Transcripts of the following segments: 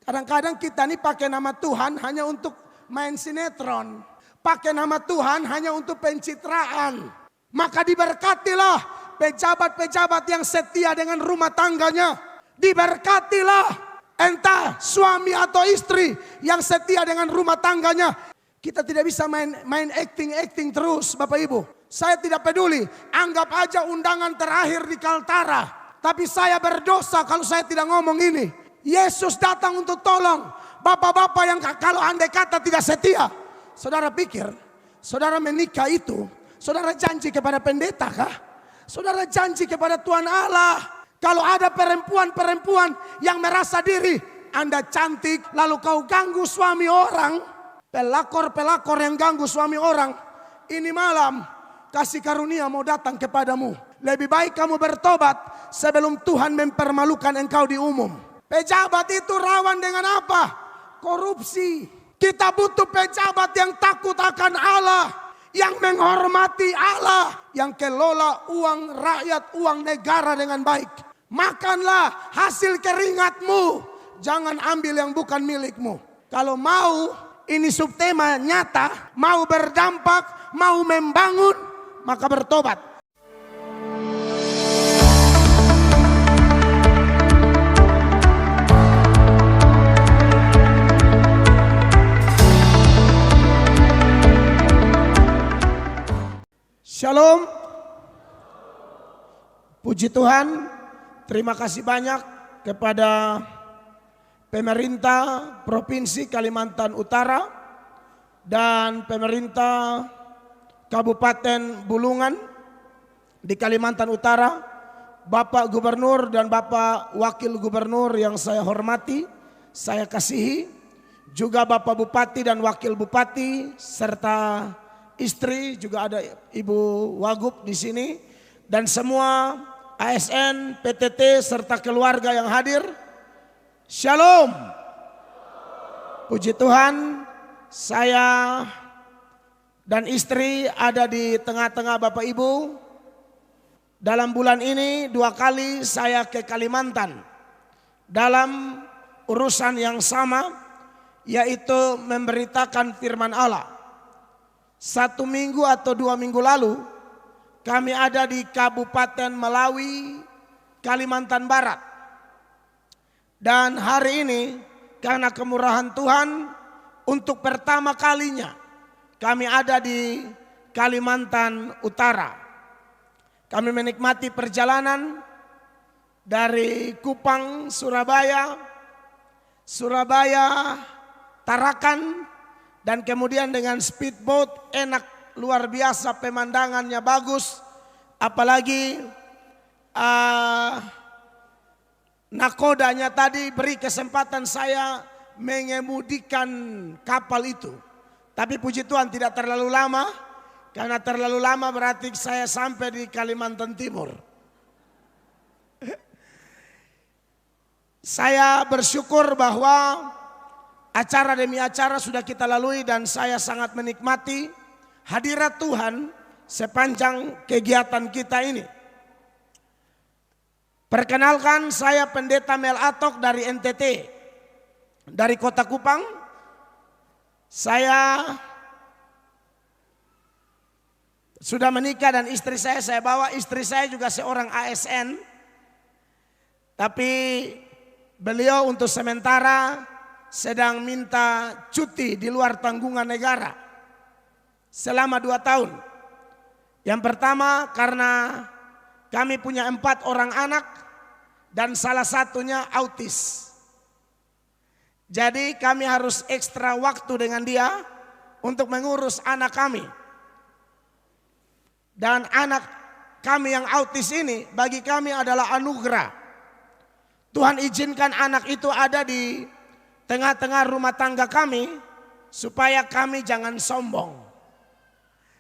Kadang-kadang kita nih pakai nama Tuhan hanya untuk main sinetron. Pakai nama Tuhan hanya untuk pencitraan. Maka diberkatilah pejabat-pejabat yang setia dengan rumah tangganya. Diberkatilah entah suami atau istri yang setia dengan rumah tangganya. Kita tidak bisa main acting terus Bapak Ibu. Saya tidak peduli. Anggap aja undangan terakhir di Kaltara. Tapi saya berdosa kalau saya tidak ngomong ini. Yesus datang untuk tolong bapak-bapak yang kalau andai kata tidak setia. Saudara pikir, saudara menikah itu, saudara janji kepada pendeta kah? Saudara janji kepada Tuhan Allah. Kalau ada perempuan-perempuan yang merasa diri Anda cantik, lalu kau ganggu suami orang. Pelakor-pelakor yang ganggu suami orang. Ini malam kasih karunia mau datang kepadamu. Lebih baik kamu bertobat sebelum Tuhan mempermalukan engkau di umum. Pejabat itu rawan dengan apa? Korupsi. Kita butuh pejabat yang takut akan Allah. Yang menghormati Allah. Yang kelola uang rakyat, uang negara dengan baik. Makanlah hasil keringatmu. Jangan ambil yang bukan milikmu. Kalau mau ini subtema nyata. Mau berdampak, mau membangun, maka bertobat. Shalom. Puji Tuhan. Terima kasih banyak kepada pemerintah Provinsi Kalimantan Utara dan pemerintah Kabupaten Bulungan di Kalimantan Utara, Bapak Gubernur dan Bapak Wakil Gubernur yang saya hormati, saya kasihi, juga Bapak Bupati dan Wakil Bupati serta istri, juga ada Ibu Wagub di sini, dan semua ASN, PTT serta keluarga yang hadir. Shalom. Puji Tuhan, saya dan istri ada di tengah-tengah Bapak Ibu. Dalam bulan ini 2 kali saya ke Kalimantan dalam urusan yang sama, yaitu memberitakan firman Allah. 1 minggu atau 2 minggu lalu kami ada di Kabupaten Melawi, Kalimantan Barat. Dan hari ini karena kemurahan Tuhan untuk pertama kalinya kami ada di Kalimantan Utara. Kami menikmati perjalanan dari Kupang, Surabaya, Tarakan, dan kemudian dengan speedboat enak, luar biasa, pemandangannya bagus. Apalagi nakodanya tadi beri kesempatan saya mengemudikan kapal itu. Tapi puji Tuhan tidak terlalu lama. Karena terlalu lama berarti saya sampai di Kalimantan Timur. Saya bersyukur bahwa acara demi acara sudah kita lalui dan saya sangat menikmati hadirat Tuhan sepanjang kegiatan kita ini. Perkenalkan, saya Pendeta Mel Atok dari NTT, dari Kota Kupang. Saya sudah menikah dan istri saya bawa. Istri saya juga seorang ASN. Tapi beliau untuk sementara sedang minta cuti di luar tanggungan negara selama 2 tahun. Yang pertama karena kami punya 4 orang anak dan salah satunya autis. Jadi kami harus ekstra waktu dengan dia untuk mengurus anak kami. Dan anak kami yang autis ini bagi kami adalah anugerah. Tuhan izinkan anak itu ada di tengah-tengah rumah tangga kami supaya kami jangan sombong.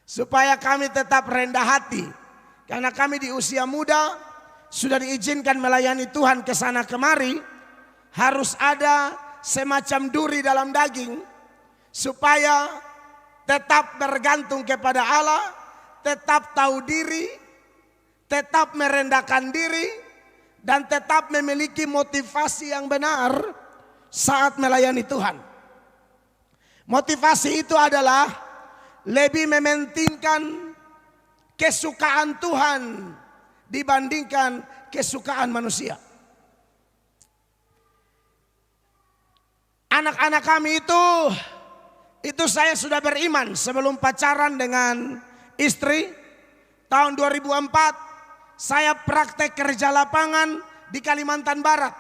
Supaya kami tetap rendah hati. Karena kami di usia muda sudah diizinkan melayani Tuhan ke sana kemari. Harus ada semacam duri dalam daging supaya tetap bergantung kepada Allah, tetap tahu diri, tetap merendahkan diri, dan tetap memiliki motivasi yang benar saat melayani Tuhan. Motivasi itu adalah lebih mementingkan kesukaan Tuhan dibandingkan kesukaan manusia. Anak-anak kami itu saya sudah beriman sebelum pacaran dengan istri. Tahun 2004 saya praktek kerja lapangan di Kalimantan Barat.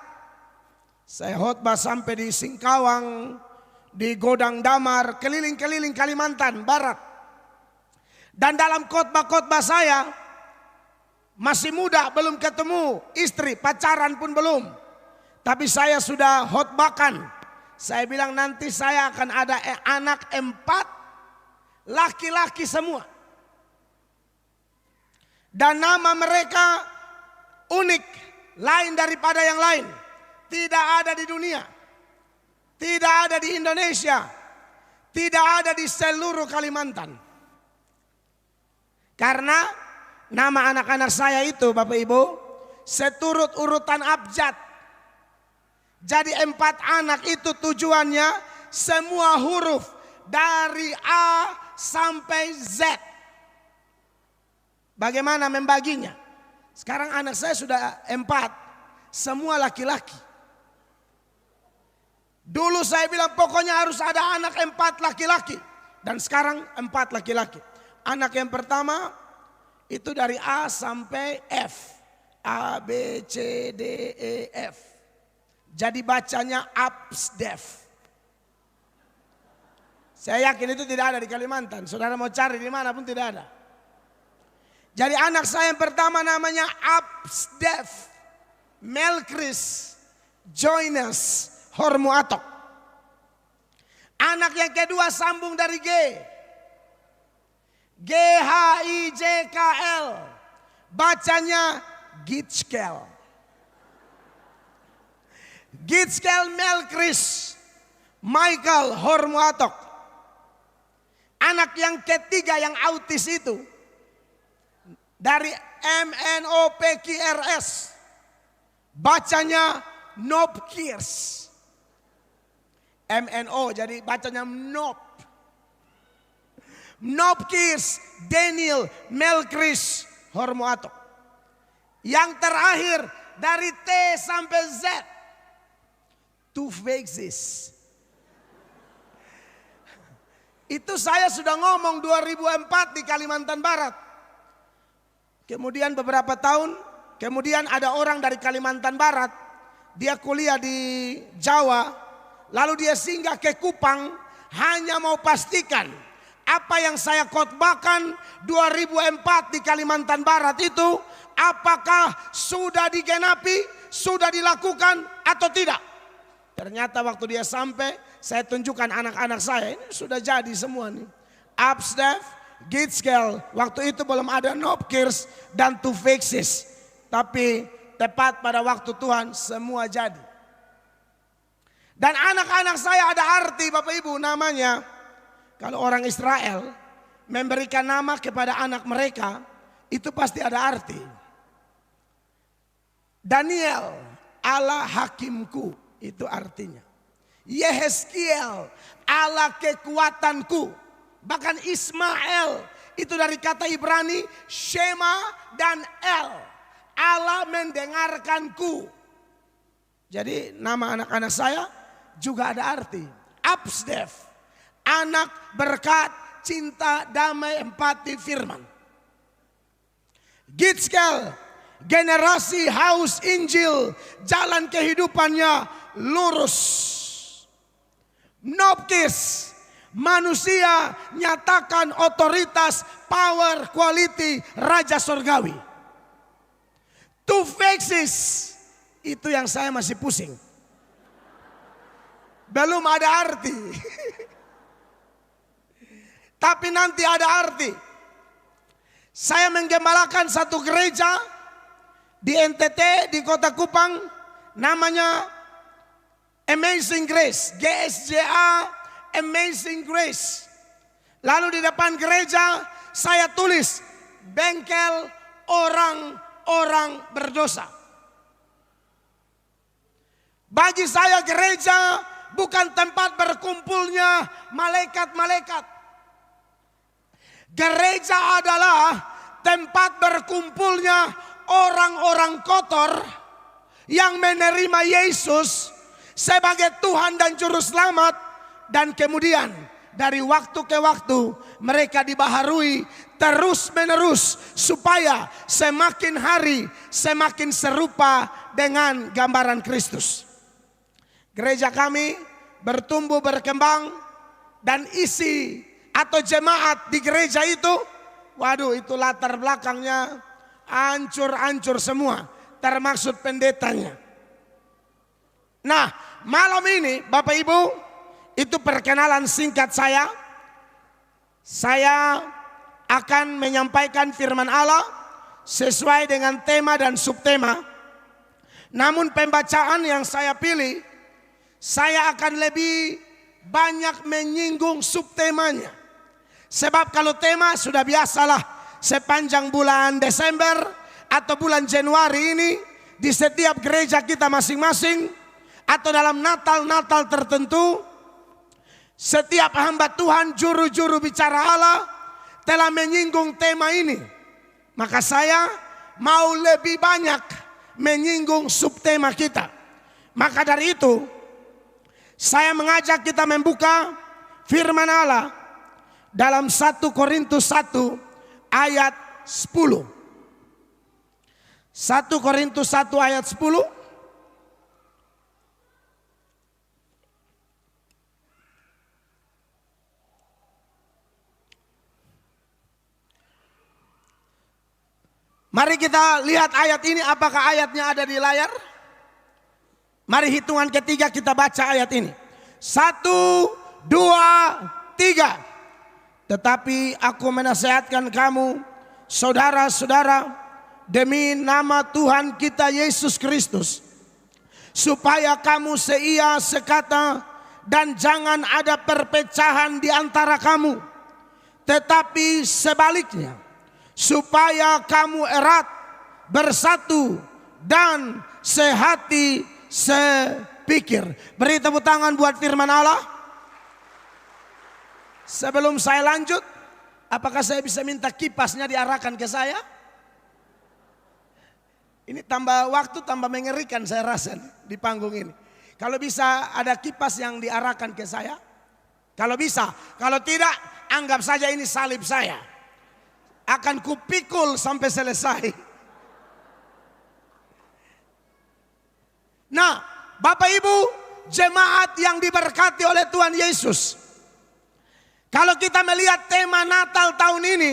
Saya khotbah sampai di Singkawang, di Godang Damar, keliling-keliling Kalimantan Barat. Dan dalam khotbah-khotbah saya, masih muda, belum ketemu istri, pacaran pun belum. Tapi saya sudah khotbahkan. Saya bilang nanti saya akan ada anak 4, laki-laki semua. Dan nama mereka unik, lain daripada yang lain. Tidak ada di dunia, tidak ada di Indonesia, tidak ada di seluruh Kalimantan. Karena nama anak-anak saya itu Bapak Ibu seturut urutan abjad. Jadi 4 anak itu tujuannya semua huruf dari A sampai Z. Bagaimana membaginya? Sekarang anak saya sudah 4, semua laki-laki. Dulu saya bilang pokoknya harus ada anak 4 laki-laki. Dan sekarang 4 laki-laki. Anak yang pertama itu dari A sampai F. A, B, C, D, E, F. Jadi bacanya Absdef. Saya yakin itu tidak ada di Kalimantan. Saudara mau cari di mana pun tidak ada. Jadi anak saya yang pertama namanya Absdef Melkris Joines Hormuatok. Anak yang kedua sambung dari G. G-H-I-J-K-L. Bacanya Gitschkel. Gitschkel Melkris Michael Hormuatok. Anak yang ketiga yang autis itu dari MNOPQRS. Bacanya Nopkirs. MNO jadi bacanya Nop. Nopkirs Daniel Melkris Hormuatok. Yang terakhir dari T sampai Z. Tufexis. Itu saya sudah ngomong 2004 di Kalimantan Barat. Kemudian beberapa tahun, kemudian ada orang dari Kalimantan Barat. Dia kuliah di Jawa, lalu dia singgah ke Kupang hanya mau pastikan apa yang saya khotbahkan 2004 di Kalimantan Barat itu apakah sudah digenapi, sudah dilakukan atau tidak. Ternyata waktu dia sampai, saya tunjukkan anak-anak saya, ini sudah jadi semua nih. Absdef, Gitschkel, waktu itu belum ada Nopkirs dan Tufexis. Tapi tepat pada waktu Tuhan semua jadi. Dan anak-anak saya ada arti Bapak Ibu namanya. Kalau orang Israel memberikan nama kepada anak mereka, itu pasti ada arti. Daniel, Allah hakimku. Itu artinya. Yehezkiel, Allah kekuatanku. Bahkan Ismael, itu dari kata Ibrani, Shema dan El. Allah mendengarkanku. Jadi nama anak-anak saya juga ada arti. Absdef, anak berkat, cinta, damai, empati, firman. Gitschkel, generasi haus Injil, jalan kehidupannya lurus. Nopkis, manusia nyatakan otoritas, power, quality, raja surgawi. Tufexis, itu yang saya masih pusing. Belum ada arti. Tapi nanti ada arti. Saya menggembalakan satu gereja di NTT, di Kota Kupang, namanya Amazing Grace, GSJA Amazing Grace. Lalu di depan gereja saya tulis bengkel orang-orang berdosa. Bagi saya gereja bukan tempat berkumpulnya malaikat-malaikat. Gereja adalah tempat berkumpulnya orang-orang kotor yang menerima Yesus sebagai Tuhan dan Juru Selamat. Dan kemudian dari waktu ke waktu mereka dibaharui terus menerus supaya semakin hari semakin serupa dengan gambaran Kristus. Gereja kami bertumbuh berkembang dan isi atau jemaat di gereja itu, waduh, itu latar belakangnya hancur-hancur semua, termasuk pendetanya. Nah, malam ini Bapak Ibu, itu perkenalan singkat saya. Saya akan menyampaikan firman Allah sesuai dengan tema dan subtema. Namun pembacaan yang saya pilih, saya akan lebih banyak menyinggung subtemanya. Sebab kalau tema sudah biasalah sepanjang bulan Desember atau bulan Januari ini di setiap gereja kita masing-masing atau dalam Natal-Natal tertentu, setiap hamba Tuhan, juru-juru bicara Allah telah menyinggung tema ini. Maka saya mau lebih banyak menyinggung subtema kita. Maka dari itu saya mengajak kita membuka firman Allah dalam 1 Korintus 1 ayat 10. 1 Korintus 1 ayat 10. Mari kita lihat ayat ini, apakah ayatnya ada di layar? Mari hitungan ketiga kita baca ayat ini. 1, 2, 3. Tetapi aku menasihatkan kamu, saudara-saudara, demi nama Tuhan kita Yesus Kristus, supaya kamu seia sekata dan jangan ada perpecahan di antara kamu. Tetapi sebaliknya, supaya kamu erat, bersatu, dan sehati sepikir. Beri tepuk tangan buat firman Allah. Sebelum saya lanjut, apakah saya bisa minta kipasnya diarahkan ke saya? Ini tambah waktu tambah mengerikan saya rasa di panggung ini. Kalau bisa ada kipas yang diarahkan ke saya. Kalau bisa, kalau tidak anggap saja ini salib saya. Akan kupikul sampai selesai. Nah, Bapak Ibu, jemaat yang diberkati oleh Tuhan Yesus. Kalau kita melihat tema Natal tahun ini,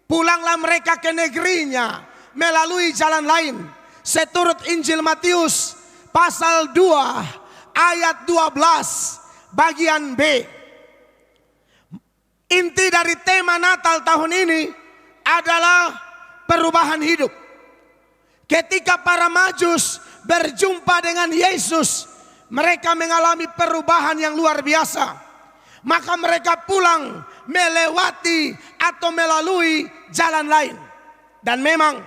pulanglah mereka ke negerinya melalui jalan lain. Seturut Injil Matius pasal 2 ayat 12 bagian B. Inti dari tema Natal tahun ini adalah perubahan hidup. Ketika para Majus berjumpa dengan Yesus, mereka mengalami perubahan yang luar biasa. Maka mereka pulang melewati atau melalui jalan lain. Dan memang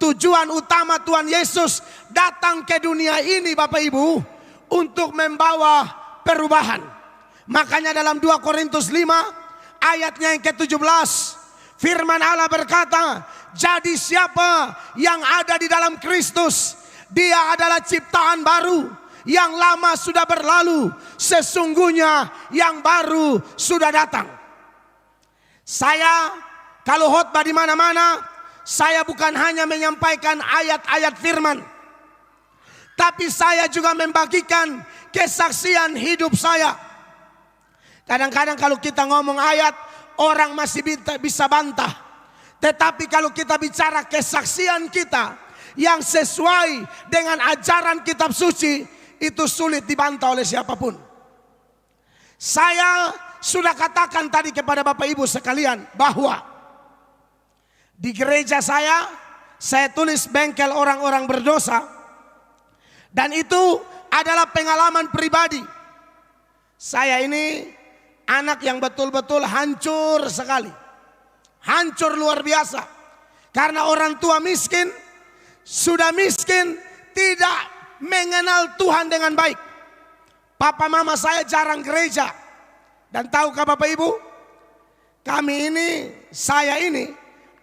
tujuan utama Tuhan Yesus datang ke dunia ini Bapak Ibu untuk membawa perubahan. Makanya dalam 2 Korintus 5 ayatnya yang ke-17 firman Allah berkata, jadi siapa yang ada di dalam Kristus, dia adalah ciptaan baru. Yang lama sudah berlalu, sesungguhnya yang baru sudah datang. Saya kalau khotbah di mana-mana, saya bukan hanya menyampaikan ayat-ayat firman, tapi saya juga membagikan kesaksian hidup saya. Kadang-kadang kalau kita ngomong ayat, orang masih bisa bantah. Tetapi kalau kita bicara kesaksian kita yang sesuai dengan ajaran kitab suci, itu sulit dibantah oleh siapapun. Saya sudah katakan tadi kepada Bapak Ibu sekalian bahwa di gereja saya tulis bengkel orang-orang berdosa. Dan itu adalah pengalaman pribadi. Saya ini anak yang betul-betul hancur sekali. Hancur luar biasa. Karena orang tua miskin, sudah miskin, tidak mengenal Tuhan dengan baik. Papa mama saya jarang gereja. Dan tahukah Bapak Ibu? Kami ini, saya ini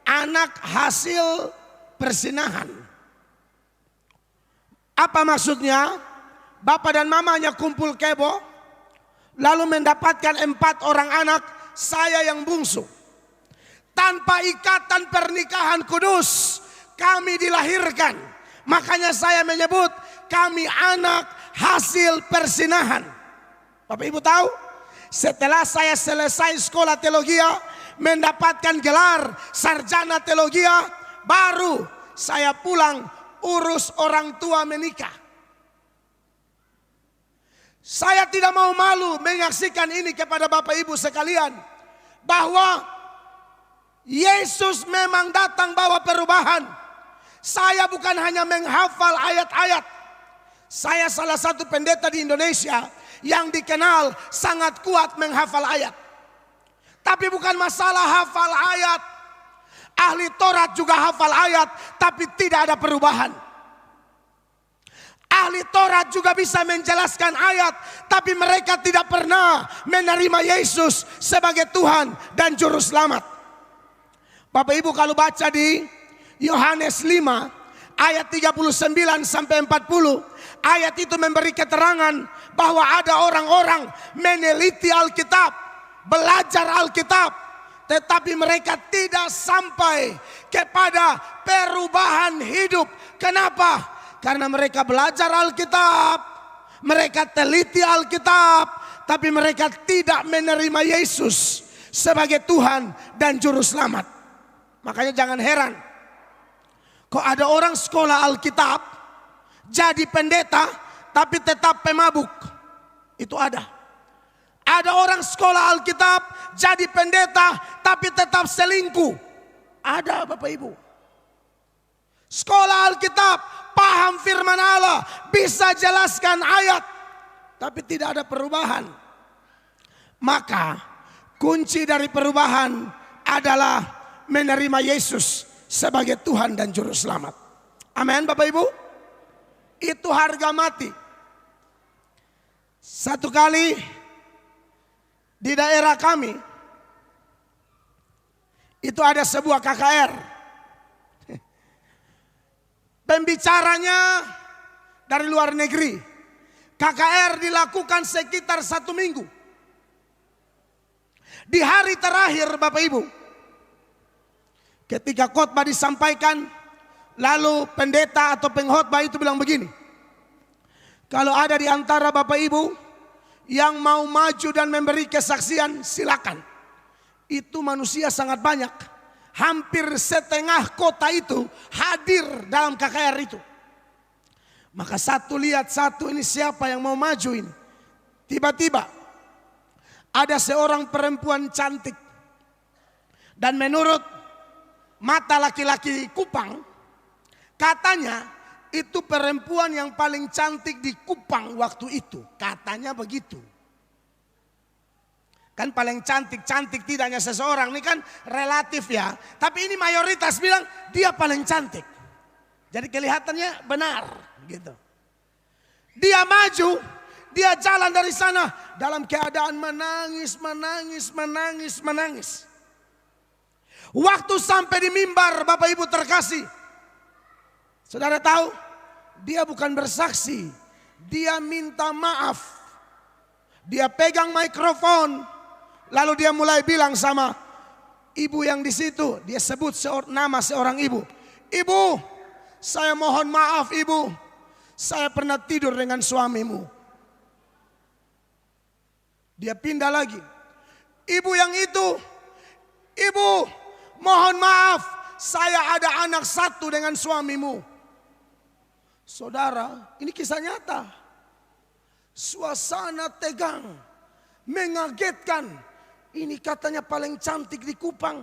anak hasil persinahan. Apa maksudnya? Bapak dan mamanya kumpul kebo, lalu mendapatkan 4 orang anak, saya yang bungsu. Tanpa ikatan pernikahan kudus, kami dilahirkan. Makanya saya menyebut kami anak hasil persinahan. Bapak Ibu tahu? Setelah saya selesai sekolah teologi, mendapatkan gelar sarjana teologi, baru saya pulang urus orang tua menikah. Saya tidak mau malu menyaksikan ini kepada Bapak Ibu sekalian, bahwa Yesus memang datang bawa perubahan. Saya bukan hanya menghafal ayat-ayat. Saya salah satu pendeta di Indonesia yang dikenal sangat kuat menghafal ayat. Tapi bukan masalah hafal ayat. Ahli Taurat juga hafal ayat, tapi tidak ada perubahan. Ahli Taurat juga bisa menjelaskan ayat, tapi mereka tidak pernah menerima Yesus sebagai Tuhan dan Juru Selamat. Bapak Ibu kalau baca di Yohanes 5 ayat 39 sampai 40, ayat itu memberi keterangan bahwa ada orang-orang meneliti Alkitab, belajar Alkitab, tetapi mereka tidak sampai kepada perubahan hidup. Kenapa? Karena mereka belajar Alkitab, mereka teliti Alkitab, tapi mereka tidak menerima Yesus sebagai Tuhan dan Juru Selamat. Makanya jangan heran, kok ada orang sekolah Alkitab, jadi pendeta, tapi tetap pemabuk. Itu ada. Ada orang sekolah Alkitab, jadi pendeta, tapi tetap selingkuh. Ada Bapak Ibu. Sekolah Alkitab, paham firman Allah, bisa jelaskan ayat, tapi tidak ada perubahan. Maka kunci dari perubahan adalah menerima Yesus sebagai Tuhan dan Juru Selamat. Amin Bapak Ibu. Itu harga mati. Satu kali di daerah kami, itu ada sebuah KKR. Pembicaranya dari luar negeri. KKR dilakukan sekitar 1 minggu. Di hari terakhir Bapak Ibu, ketika khotbah disampaikan, lalu pendeta atau pengkhotbah itu bilang begini, kalau ada di antara Bapak Ibu yang mau maju dan memberi kesaksian, silakan. Itu manusia sangat banyak. Hampir setengah kota itu hadir dalam KKR itu. Maka satu lihat satu, ini siapa yang mau maju ini. Tiba-tiba ada seorang perempuan cantik. Dan menurut mata laki-laki Kupang, katanya itu perempuan yang paling cantik di Kupang waktu itu. Katanya begitu. Kan paling cantik-cantik tidak hanya seseorang, ini kan relatif ya. Tapi ini mayoritas bilang dia paling cantik. Jadi kelihatannya benar gitu. Dia maju, dia jalan dari sana dalam keadaan menangis. Waktu sampai di mimbar Bapak Ibu terkasih, saudara tahu, dia bukan bersaksi, dia minta maaf. Dia pegang mikrofon. Lalu dia mulai bilang sama ibu yang di situ, dia sebut nama seorang ibu. Ibu, saya mohon maaf ibu, saya pernah tidur dengan suamimu. Dia pindah lagi. Ibu yang itu, ibu, mohon maaf, saya ada anak 1 dengan suamimu. Saudara, ini kisah nyata. Suasana tegang, mengagetkan. Ini katanya paling cantik di Kupang.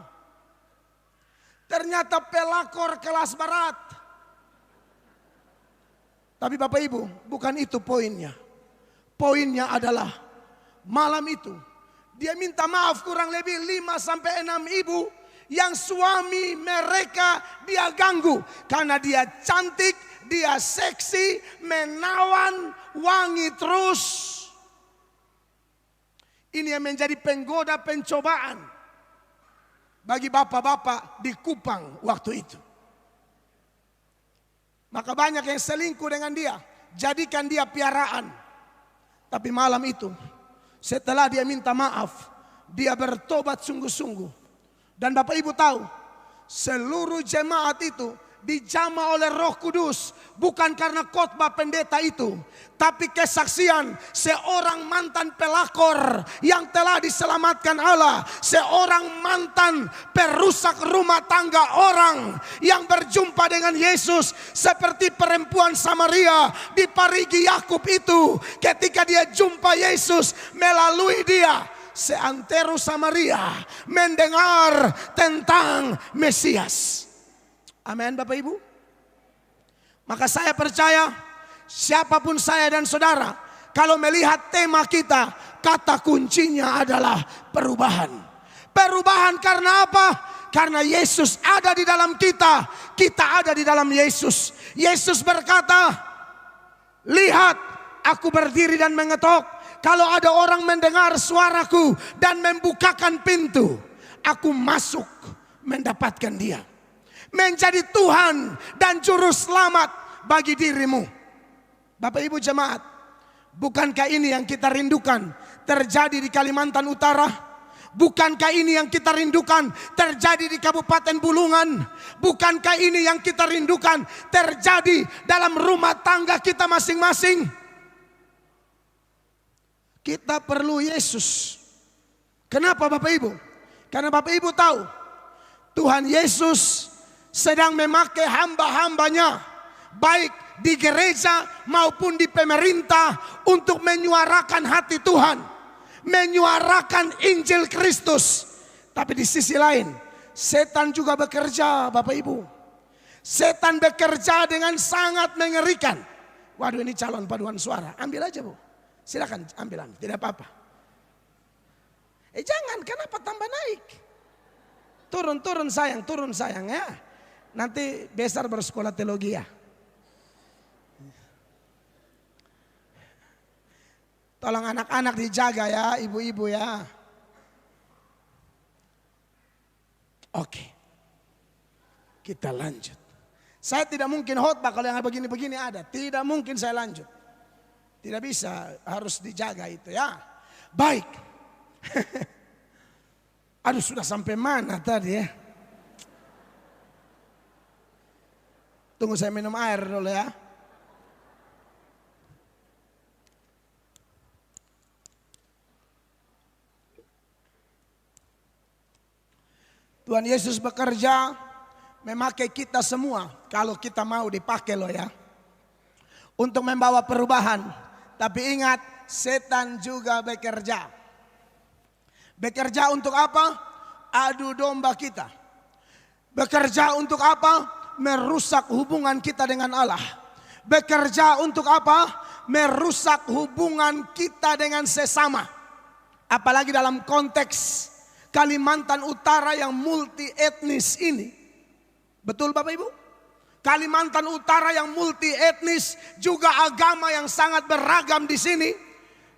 Ternyata pelakor kelas barat. Tapi Bapak Ibu, bukan itu poinnya. Poinnya adalah malam itu dia minta maaf kurang lebih 5 sampai 6 ibu Yang suami mereka dia ganggu. Karena dia cantik, dia seksi, menawan, wangi terus. Ini yang menjadi penggoda pencobaan bagi bapak-bapak di Kupang waktu itu. Maka banyak yang selingkuh dengan dia. Jadikan dia piaraan. Tapi malam itu setelah dia minta maaf, dia bertobat sungguh-sungguh. Dan Bapak Ibu tahu, seluruh jemaat itu dijamah oleh Roh Kudus. Bukan karena khotbah pendeta itu, tapi kesaksian seorang mantan pelakor yang telah diselamatkan Allah. Seorang mantan perusak rumah tangga orang yang berjumpa dengan Yesus. Seperti perempuan Samaria di parigi Yakub itu. Ketika dia jumpa Yesus, melalui dia seantero Samaria mendengar tentang Mesias. Amin Bapak Ibu. Maka saya percaya siapapun saya dan saudara, kalau melihat tema kita, kata kuncinya adalah perubahan. Perubahan karena apa? Karena Yesus ada di dalam kita, kita ada di dalam Yesus. Yesus berkata, lihat aku berdiri dan mengetok. Kalau ada orang mendengar suaraku dan membukakan pintu, aku masuk mendapatkan dia. Menjadi Tuhan dan juru selamat bagi dirimu. Bapak Ibu jemaat, bukankah ini yang kita rindukan terjadi di Kalimantan Utara? Bukankah ini yang kita rindukan terjadi di Kabupaten Bulungan? Bukankah ini yang kita rindukan terjadi dalam rumah tangga kita masing-masing? Kita perlu Yesus. Kenapa Bapak Ibu? Karena Bapak Ibu tahu Tuhan Yesus sedang memakai hamba-hambanya, baik di gereja maupun di pemerintah, untuk menyuarakan hati Tuhan, menyuarakan Injil Kristus. Tapi di sisi lain, setan juga bekerja Bapak Ibu. Setan bekerja dengan sangat mengerikan. Waduh, ini calon paduan suara, ambil aja Bu. Silakan ambilan, tidak apa-apa. Jangan, kenapa tambah naik? Turun sayang ya. Nanti besar bersekolah teologi ya. Tolong anak-anak dijaga ya, ibu-ibu ya. Oke. Kita lanjut. Saya tidak mungkin khotbah kalau yang begini-begini ada. Tidak mungkin saya lanjut. Tidak bisa, harus dijaga itu ya. Baik. Aduh, sudah sampai mana tadi ya? Tunggu saya minum air dulu ya. Tuhan Yesus bekerja memakai kita semua, kalau kita mau dipakai loh ya, untuk membawa perubahan. Tapi ingat, setan juga bekerja. Bekerja untuk apa? Adu domba kita. Bekerja untuk apa? Merusak hubungan kita dengan Allah. Bekerja untuk apa? Merusak hubungan kita dengan sesama. Apalagi dalam konteks Kalimantan Utara yang multi etnis ini. Betul Bapak Ibu? Kalimantan Utara yang multi etnis, juga agama yang sangat beragam di sini.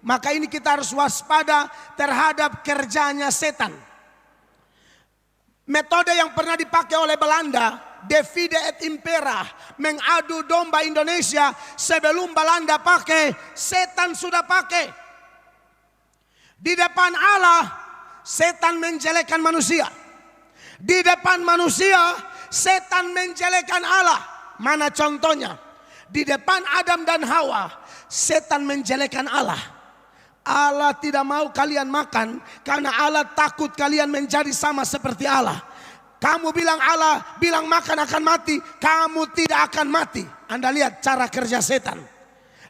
Maka ini kita harus waspada terhadap kerjanya setan. Metode yang pernah dipakai oleh Belanda, divide et impera, mengadu domba Indonesia, sebelum Belanda pakai, setan sudah pakai. Di depan Allah, setan menjelekkan manusia. Di depan manusia, setan menjelekkan Allah. Mana contohnya? Di depan Adam dan Hawa, setan menjelekkan Allah. Allah tidak mau kalian makan karena Allah takut kalian menjadi sama seperti Allah. Kamu bilang Allah bilang makan akan mati, kamu tidak akan mati. Anda lihat cara kerja setan.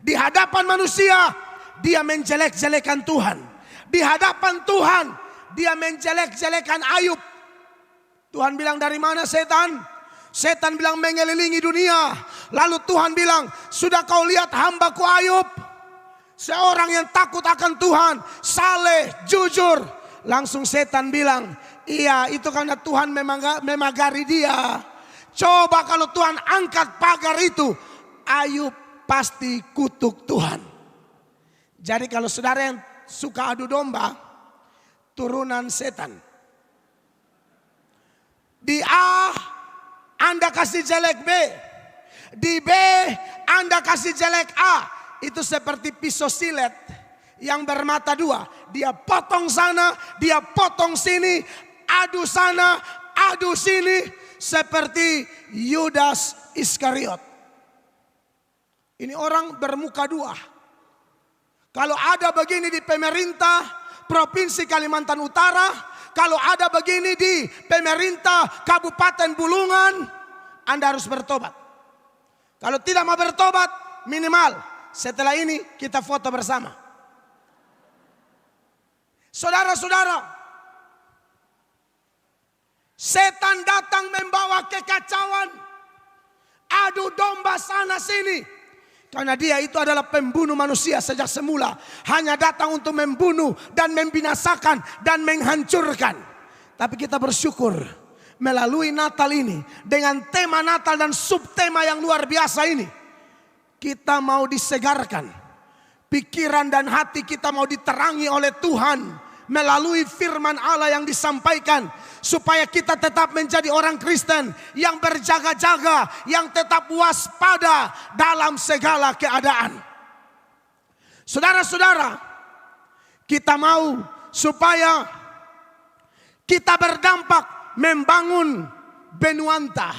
Di hadapan manusia, dia menjelek-jelekan Tuhan. Di hadapan Tuhan, dia menjelek-jelekan Ayub. Tuhan bilang, dari mana setan? Setan bilang, mengelilingi dunia. Lalu Tuhan bilang, sudah kau lihat hambaku Ayub? Seorang yang takut akan Tuhan, saleh, jujur. Langsung setan bilang, Iya, itu karena Tuhan memagari dia. Coba kalau Tuhan angkat pagar itu, Ayub pasti kutuk Tuhan. Jadi kalau saudara yang suka adu domba, turunan setan. Di A, Anda kasih jelek B. Di B, Anda kasih jelek A. Itu seperti pisau silet yang bermata dua. Dia potong sana, dia potong sini, adu sana, adu sini. Seperti Yudas Iskariot. Ini orang bermuka dua. Kalau ada begini di pemerintah Provinsi Kalimantan Utara, kalau ada begini di pemerintah Kabupaten Bulungan, Anda harus bertobat. Kalau tidak mau bertobat, minimal setelah ini kita foto bersama. Saudara-saudara, setan datang membawa kekacauan, adu domba sana sini. Karena dia itu adalah pembunuh manusia sejak semula. Hanya datang untuk membunuh dan membinasakan dan menghancurkan. Tapi kita bersyukur melalui Natal ini, dengan tema Natal dan subtema yang luar biasa ini, kita mau disegarkan. Pikiran dan hati kita mau diterangi oleh Tuhan melalui firman Allah yang disampaikan, supaya kita tetap menjadi orang Kristen yang berjaga-jaga, yang tetap waspada dalam segala keadaan. Saudara-saudara, kita mau supaya kita berdampak membangun Benuanta,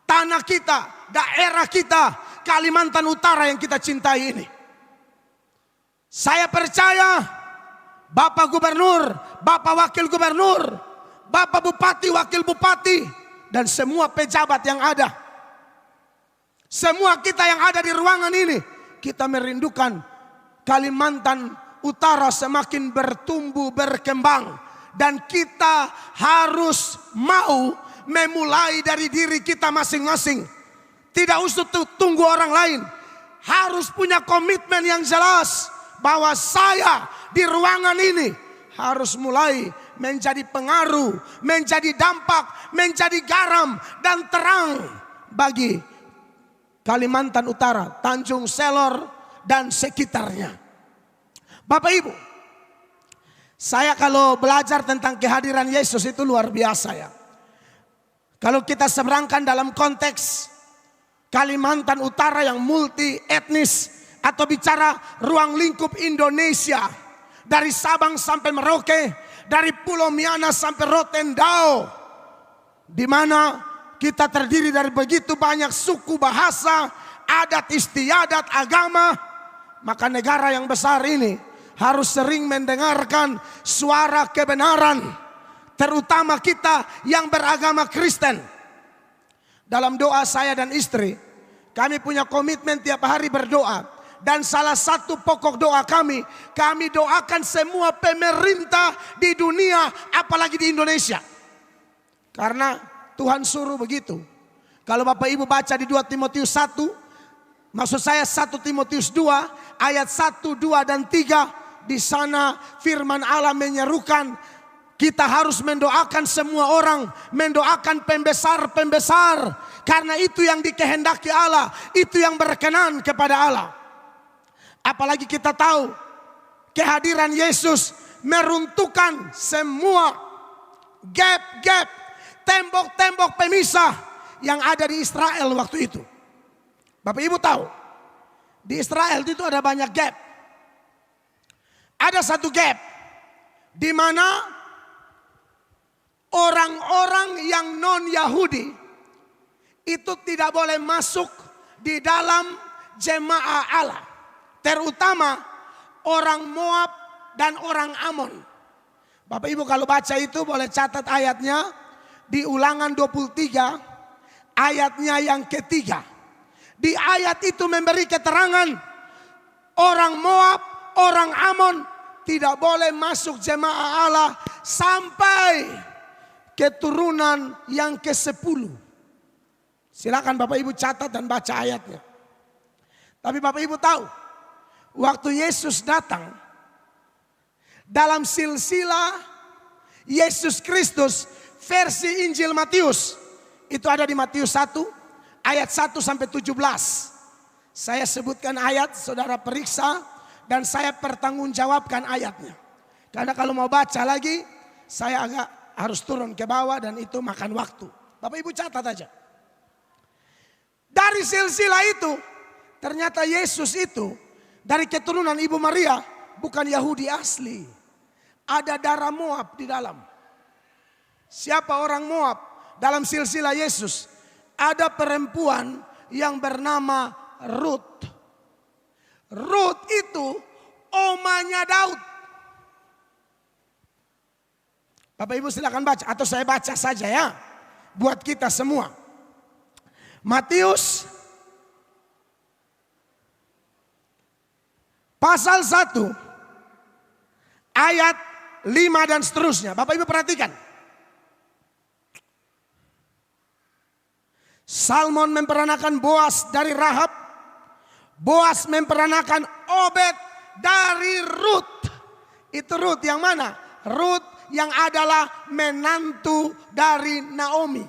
tanah kita, daerah kita, Kalimantan Utara yang kita cintai ini. Saya percaya Bapak Gubernur, Bapak Wakil Gubernur, Bapak Bupati, Wakil Bupati, dan semua pejabat yang ada. Semua kita yang ada di ruangan ini, kita merindukan Kalimantan Utara semakin bertumbuh, berkembang. Dan kita harus mau memulai dari diri kita masing-masing. Tidak usah tunggu orang lain. Harus punya komitmen yang jelas bahwa saya di ruangan ini harus mulai menjadi pengaruh, menjadi dampak, menjadi garam dan terang bagi Kalimantan Utara, Tanjung Selor dan sekitarnya. Bapak Ibu, saya kalau belajar tentang kehadiran Yesus itu luar biasa ya. Kalau kita seberangkan dalam konteks Kalimantan Utara yang multi etnis, atau bicara ruang lingkup Indonesia, dari Sabang sampai Merauke, dari Pulau Miana sampai Rotendao, di mana kita terdiri dari begitu banyak suku, bahasa, adat istiadat, agama. Maka negara yang besar ini harus sering mendengarkan suara kebenaran, terutama kita yang beragama Kristen. Dalam doa saya dan istri, kami punya komitmen tiap hari berdoa. Dan salah satu pokok doa kami doakan semua pemerintah di dunia, apalagi di Indonesia. Karena Tuhan suruh begitu. Kalau Bapak Ibu baca di 2 Timotius 1, maksud saya 1 Timotius 2 ayat 1, 2 dan 3, di sana firman Allah menyerukan kita harus mendoakan semua orang, mendoakan pembesar-pembesar, karena itu yang dikehendaki Allah, itu yang berkenan kepada Allah. Apalagi kita tahu kehadiran Yesus meruntuhkan semua gap-gap, tembok-tembok pemisah yang ada di Israel waktu itu. Bapak Ibu tahu, di Israel itu ada banyak gap. Ada satu gap di mana orang-orang yang non-Yahudi itu tidak boleh masuk di dalam jemaah Allah. Terutama orang Moab dan orang Amon. Bapak Ibu kalau baca itu boleh catat ayatnya di Ulangan 23 ayatnya yang ketiga. Di ayat itu memberi keterangan orang Moab, orang Amon tidak boleh masuk jemaah Allah sampai keturunan yang ke-10. Silakan Bapak Ibu catat dan baca ayatnya. Tapi Bapak Ibu tahu, waktu Yesus datang dalam silsilah Yesus Kristus versi Injil Matius. Itu ada di Matius 1 ayat 1 sampai 17. Saya sebutkan ayat, saudara periksa dan saya pertanggungjawabkan ayatnya. Karena kalau mau baca lagi, saya agak harus turun ke bawah dan itu makan waktu. Bapak Ibu catat aja. Dari silsilah itu, ternyata Yesus itu dari keturunan Ibu Maria bukan Yahudi asli. Ada darah Moab di dalam. Siapa orang Moab dalam silsilah Yesus? Ada perempuan yang bernama Ruth. Ruth itu omanya Daud. Bapak Ibu silakan baca atau saya baca saja ya. Buat kita semua. Matius pasal 1 ayat 5 dan seterusnya. Bapak Ibu perhatikan. Salmon memperanakan Boas dari Rahab. Boas memperanakan Obed dari Ruth. Itu Ruth yang mana? Ruth yang adalah menantu dari Naomi.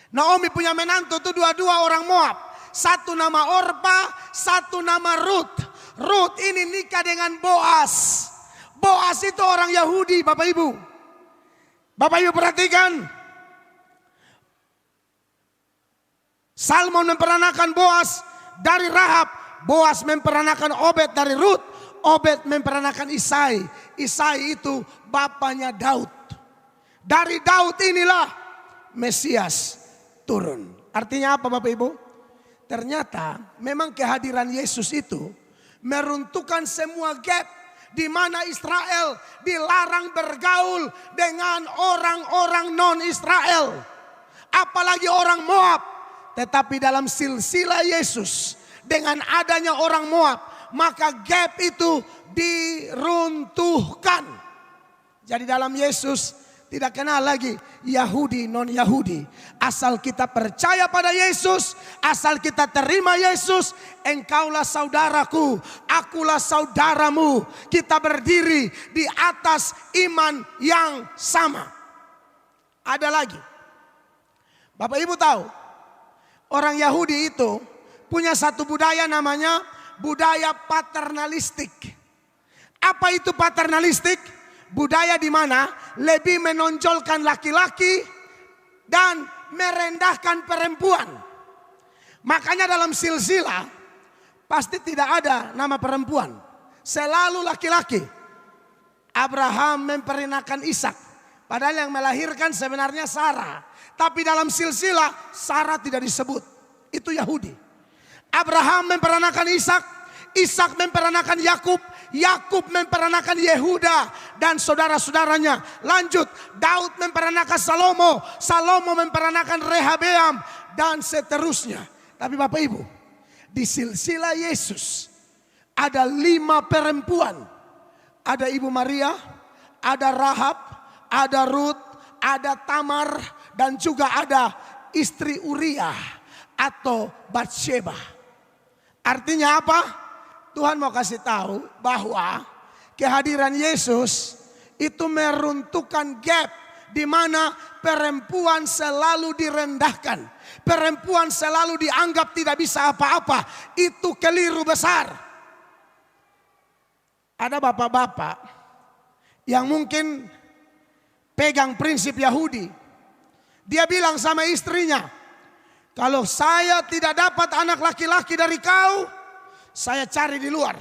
Naomi punya menantu itu dua-dua orang Moab. Satu nama Orpa, satu nama Ruth. Ruth ini nikah dengan Boas. Boas itu orang Yahudi, Bapak Ibu. Bapak Ibu perhatikan. Salmon memperanakan Boas dari Rahab. Boas memperanakan Obed dari Ruth. Obed memperanakan Isai. Isai itu bapaknya Daud. Dari Daud inilah Mesias turun. Artinya apa Bapak Ibu? Ternyata memang kehadiran Yesus itu meruntuhkan semua gap di mana Israel dilarang bergaul dengan orang-orang non-Israel. Apalagi orang Moab. Tetapi dalam silsilah Yesus dengan adanya orang Moab, maka gap itu diruntuhkan. Jadi dalam Yesus tidak kenal lagi Yahudi non-Yahudi. Asal kita percaya pada Yesus, asal kita terima Yesus, engkaulah saudaraku, akulah saudaramu. Kita berdiri di atas iman yang sama. Ada lagi. Bapak Ibu tahu, orang Yahudi itu punya satu budaya namanya budaya paternalistik. Apa itu paternalistik? Budaya di mana lebih menonjolkan laki-laki dan merendahkan perempuan. Makanya dalam silsilah pasti tidak ada nama perempuan. Selalu laki-laki. Abraham memperanakan Ishak. Padahal yang melahirkan sebenarnya Sarah. Tapi dalam silsilah Sarah tidak disebut. Itu Yahudi. Abraham memperanakan Ishak. Ishak memperanakan Yakub. Yakub memperanakan Yehuda dan saudara-saudaranya. Lanjut, Daud memperanakan Salomo. Salomo memperanakan Rehabeam dan seterusnya. Tapi Bapak Ibu, di silsilah Yesus ada 5 perempuan. Ada Ibu Maria, ada Rahab, ada Ruth, ada Tamar, dan juga ada istri Uriah atau Batsheba. Artinya apa? Tuhan mau kasih tahu bahwa kehadiran Yesus itu meruntuhkan gap di mana perempuan selalu direndahkan. Perempuan selalu dianggap tidak bisa apa-apa. Itu keliru besar. Ada bapak-bapak yang mungkin pegang prinsip Yahudi. Dia bilang sama istrinya, kalau saya tidak dapat anak laki-laki dari kau, saya cari di luar.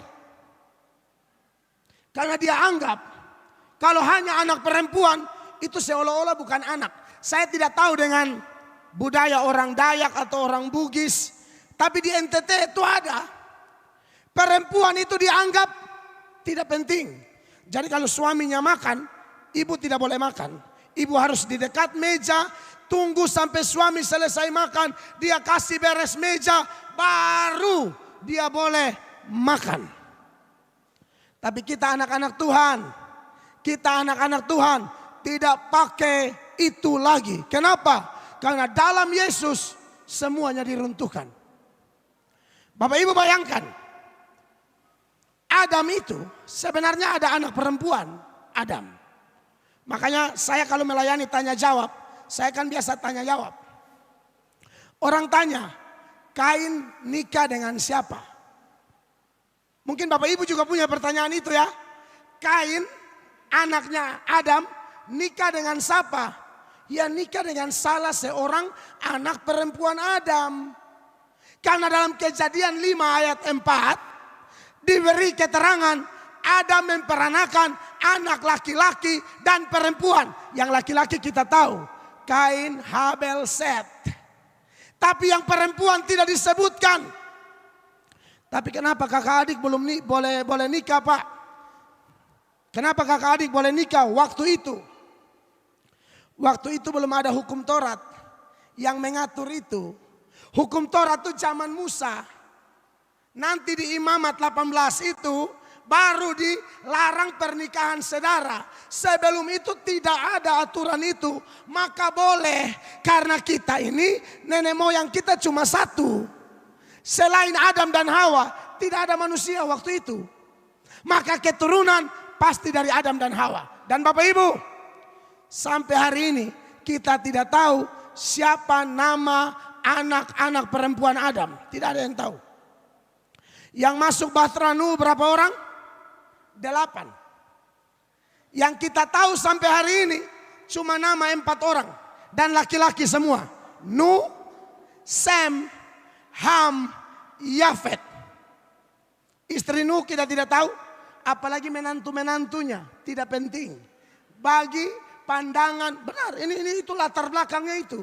Karena dia anggap kalau hanya anak perempuan itu seolah-olah bukan anak. Saya tidak tahu dengan budaya orang Dayak atau orang Bugis, tapi di NTT itu ada. Perempuan itu dianggap tidak penting. Jadi kalau suaminya makan, ibu tidak boleh makan. Ibu harus di dekat meja, tunggu sampai suami selesai makan, dia kasih beres meja, baru dia boleh makan. Tapi kita anak-anak Tuhan tidak pakai itu lagi. Kenapa? Karena dalam Yesus semuanya diruntuhkan. Bapak Ibu bayangkan, Adam itu sebenarnya ada anak perempuan, Adam. Makanya saya kalau melayani tanya jawab, saya kan biasa tanya jawab. Orang tanya, Kain nikah dengan siapa? Mungkin Bapak Ibu juga punya pertanyaan itu ya. Kain, anaknya Adam, nikah dengan siapa? Ya nikah dengan salah seorang anak perempuan Adam. Karena dalam Kejadian 5 ayat 4 diberi keterangan Adam memperanakan anak laki-laki dan perempuan. Yang laki-laki kita tahu, Kain, Habel, Set. Tapi yang perempuan tidak disebutkan. Tapi kenapa kakak adik belum boleh nikah, Pak? Kenapa kakak adik boleh nikah waktu itu? Waktu itu belum ada hukum Taurat yang mengatur itu. Hukum Taurat itu zaman Musa. Nanti di Imamat 18 itu baru dilarang pernikahan saudara. Sebelum itu tidak ada aturan itu. Maka boleh, karena kita ini nenek moyang kita cuma satu. Selain Adam dan Hawa tidak ada manusia waktu itu. Maka keturunan pasti dari Adam dan Hawa. Dan Bapak Ibu, sampai hari ini kita tidak tahu siapa nama anak-anak perempuan Adam. Tidak ada yang tahu. Yang masuk Bahtera Nuh berapa orang? 8. Yang kita tahu sampai hari ini cuma nama 4 orang. Dan laki-laki semua. Nuh, Sem, Ham, Yafet. Istri Nuh kita tidak tahu. Apalagi menantu-menantunya. Tidak penting. Bagi pandangan, benar ini itu latar belakangnya itu.